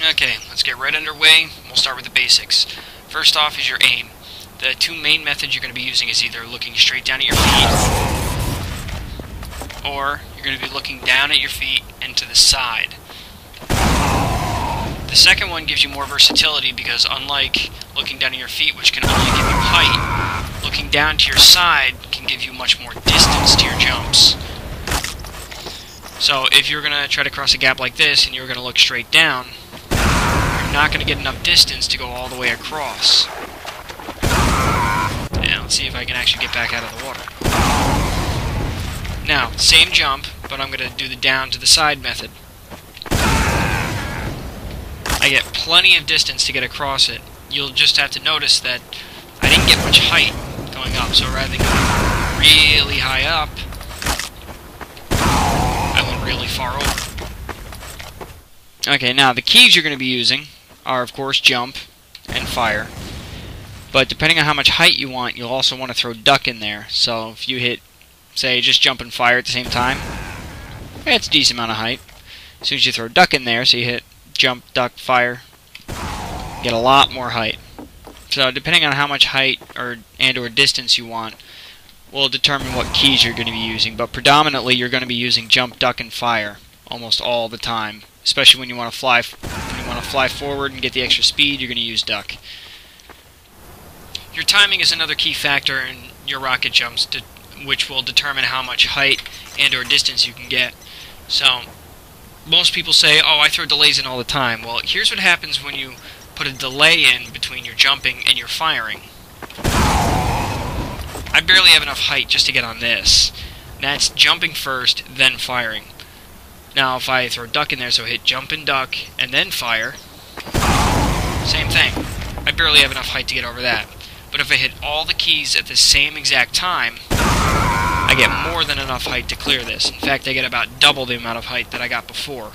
Okay, let's get right underway. We'll start with the basics. First off is your aim. The two main methods you're going to be using is either looking straight down at your feet, or you're going to be looking down at your feet and to the side. The second one gives you more versatility because unlike looking down at your feet, which can only give you height, looking down to your side can give you much more distance to your jumps. So if you're going to try to cross a gap like this and you're going to look straight down, you're not going to get enough distance to go all the way across. Now, let's see if I can actually get back out of the water. Now, same jump, but I'm going to do the down to the side method. I get plenty of distance to get across it. You'll just have to notice that I didn't get much height going up, so rather than going really high up, I went really far over. Okay, now the keys you're going to be using are, of course, jump and fire. But depending on how much height you want, you'll also want to throw duck in there. So if you hit, say, just jump and fire at the same time, it's a decent amount of height. As soon as you throw duck in there, so you hit jump, duck, fire, you get a lot more height. So depending on how much height or distance you want, will determine what keys you're going to be using. But predominantly, you're going to be using jump, duck, and fire almost all the time. Especially when you want to fly, forward and get the extra speed, you're going to use duck. Your timing is another key factor in your rocket jumps, which will determine how much height and/or distance you can get. So, most people say, "Oh, I throw delays in all the time." Well, here's what happens when you put a delay in between your jumping and your firing. I barely have enough height just to get on this. That's jumping first, then firing. Now, if I throw duck in there, so hit jump and duck, and then fire, same thing. I barely have enough height to get over that. But if I hit all the keys at the same exact time, I get more than enough height to clear this. In fact, I get about double the amount of height that I got before.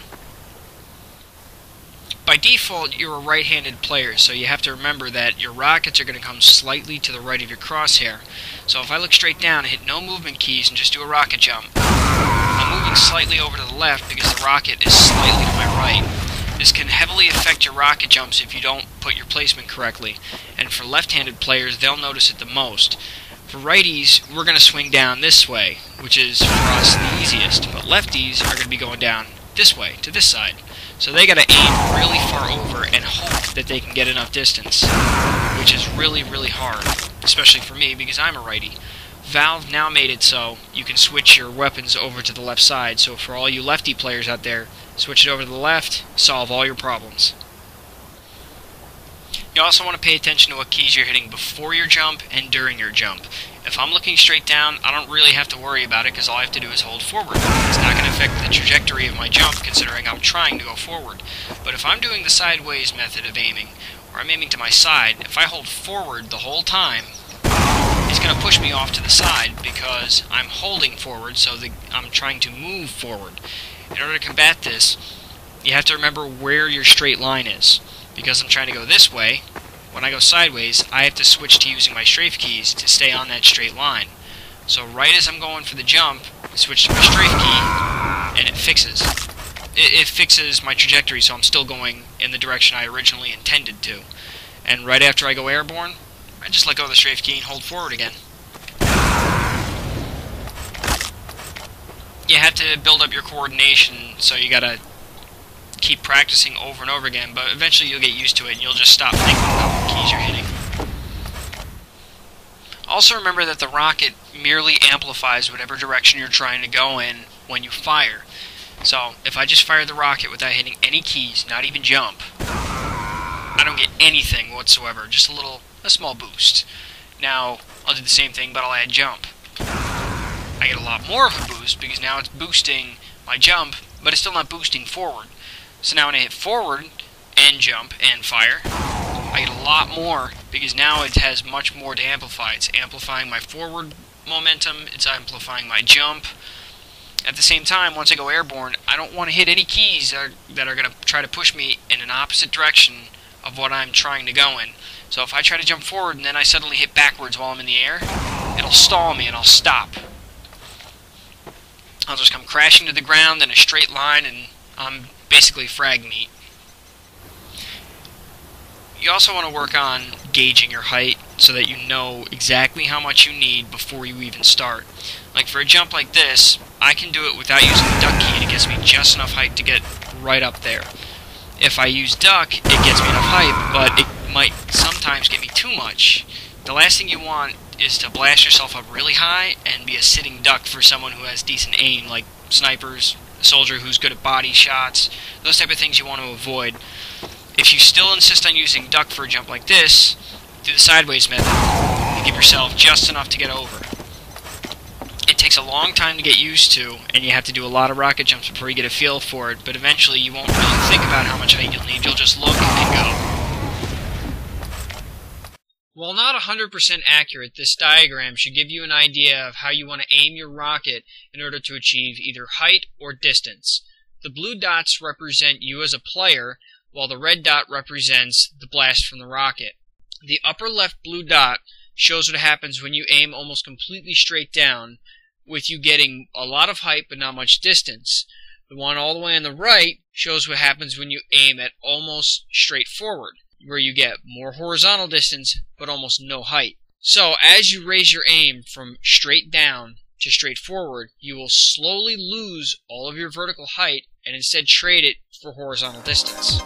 By default, you're a right-handed player, so you have to remember that your rockets are going to come slightly to the right of your crosshair. So if I look straight down and hit no movement keys and just do a rocket jump, I'm moving slightly over to the left because the rocket is slightly to my right. This can heavily affect your rocket jumps if you don't put your placement correctly. And for left-handed players, they'll notice it the most. For righties, we're going to swing down this way, which is, for us, the easiest. But lefties are going to be going down this way, to this side. So they got to aim really far over and hope that they can get enough distance, which is really, really hard, especially for me because I'm a righty. Valve now made it so you can switch your weapons over to the left side, so for all you lefty players out there, switch it over to the left, solve all your problems. You also want to pay attention to what keys you're hitting before your jump and during your jump. If I'm looking straight down, I don't really have to worry about it because all I have to do is hold forward. It's not going to affect the trajectory of my jump considering I'm trying to go forward. But if I'm doing the sideways method of aiming, or I'm aiming to my side, if I hold forward the whole time, it's going to push me off to the side because I'm holding forward, so I'm trying to move forward. In order to combat this, you have to remember where your straight line is. Because I'm trying to go this way, when I go sideways, I have to switch to using my strafe keys to stay on that straight line. So right as I'm going for the jump, I switch to my strafe key, and it fixes. it fixes my trajectory, so I'm still going in the direction I originally intended to. And right after I go airborne, I just let go of the strafe key and hold forward again. You have to build up your coordination, so you gotta keep practicing over and over again, but eventually you'll get used to it and you'll just stop thinking about what keys you're hitting. Also remember that the rocket merely amplifies whatever direction you're trying to go in when you fire. So, if I just fire the rocket without hitting any keys, not even jump, I don't get anything whatsoever, just a small boost. Now, I'll do the same thing, but I'll add jump. I get a lot more of a boost, because now it's boosting my jump, but it's still not boosting forward. So now when I hit forward, and jump, and fire, I get a lot more, because now it has much more to amplify. It's amplifying my forward momentum, it's amplifying my jump. At the same time, once I go airborne, I don't want to hit any keys that are going to try to push me in an opposite direction of what I'm trying to go in. So if I try to jump forward and then I suddenly hit backwards while I'm in the air, it'll stall me and I'll stop. I'll just come crashing to the ground in a straight line, and I'm basically frag meat. You also want to work on gauging your height so that you know exactly how much you need before you even start. Like for a jump like this, I can do it without using the duck key, and it gets me just enough height to get right up there. If I use duck, it gets me enough height, but it might sometimes get me too much. The last thing you want is to blast yourself up really high and be a sitting duck for someone who has decent aim, like snipers, a soldier who's good at body shots, those type of things you want to avoid. If you still insist on using duck for a jump like this, do the sideways method and give yourself just enough to get over. It takes a long time to get used to, and you have to do a lot of rocket jumps before you get a feel for it, but eventually you won't really think about how much height you'll need, you'll just look and go. While not 100% accurate, this diagram should give you an idea of how you want to aim your rocket in order to achieve either height or distance. The blue dots represent you as a player, while the red dot represents the blast from the rocket. The upper left blue dot shows what happens when you aim almost completely straight down, with you getting a lot of height but not much distance. The one all the way on the right shows what happens when you aim at almost straight forward, where you get more horizontal distance but almost no height. So as you raise your aim from straight down to straight forward, you will slowly lose all of your vertical height and instead trade it for horizontal distance.